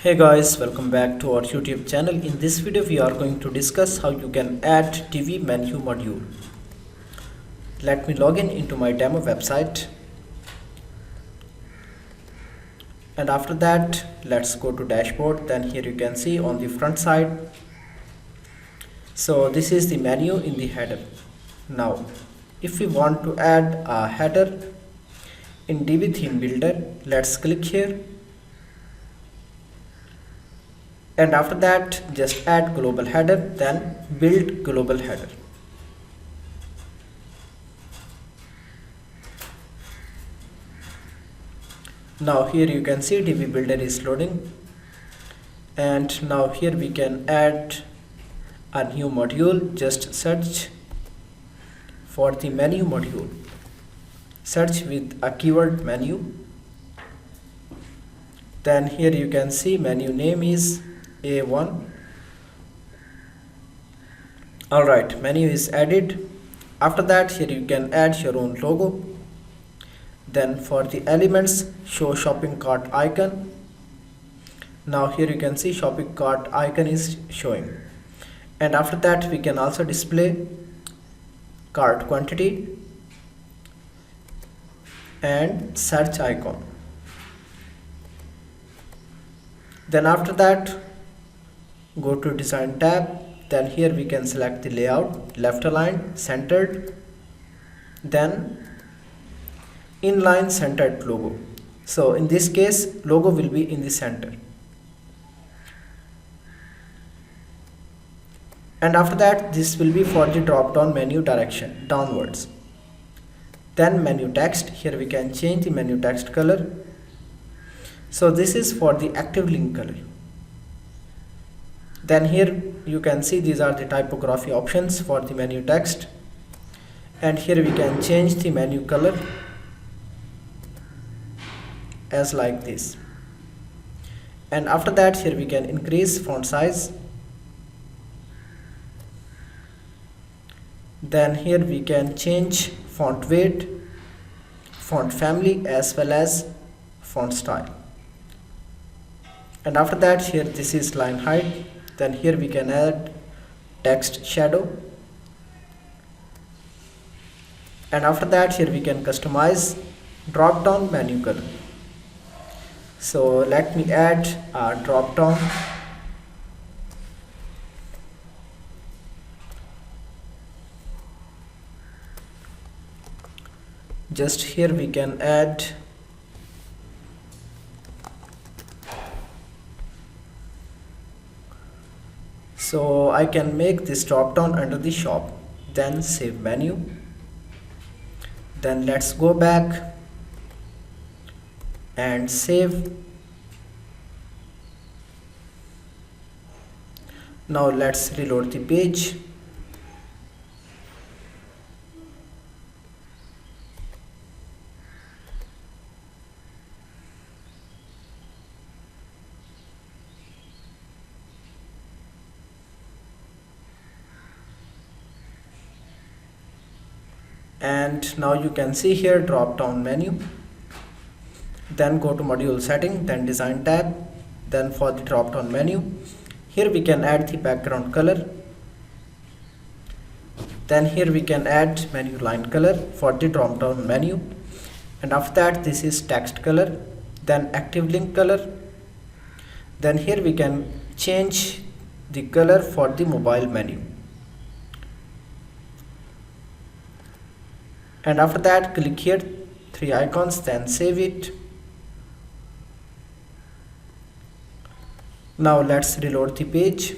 Hey guys, welcome back to our YouTube channel. In this video we are going to discuss how you can add Divi Menu module. Let me log in into my demo website, and after that let's go to dashboard. Then here you can see on the front side, so this is the menu in the header. Now if we want to add a header in Divi theme builder, let's click here. And after that just add global header, then build global header. Now here you can see Divi builder is loading, and now here we can add a new module. Just search for the menu module, search with a keyword menu. Then here you can see menu name is A1. Alright, menu is added. After that here you can add your own logo. Then for the elements, show shopping cart icon. Now here you can see shopping cart icon is showing, and after that we can also display cart quantity and search icon. Then after that go to design tab. Then here we can select the layout, left aligned, centered, then inline centered logo. So in this case logo will be in the center. And after that this will be for the drop down menu direction downwards. Then menu text, here we can change the menu text color. So this is for the active link color. Then here you can see these are the typography options for the menu text, and here we can change the menu color as like this. And after that here we can increase font size. Then here we can change font weight, font family, as well as font style. And after that here this is line height. Then here we can add text shadow, and after that here we can customize drop down menu color. So let me add a drop down. Just here we can add so I can make this drop down under the shop. Then save menu. Then let's go back and save. Now let's reload the page. And now you can see here drop down menu. Then go to module setting, then design tab. Then for the drop down menu, here we can add the background color. Then here we can add menu line color for the drop down menu, and after that this is text color, then active link color. Then here we can change the color for the mobile menu. And after that click here, three icons, then save it. Now let's reload the page,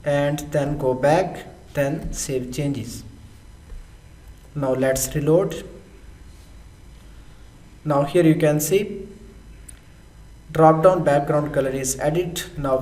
and then go back, then save changes. Now let's reload. Now here you can see drop down background color is added. Now we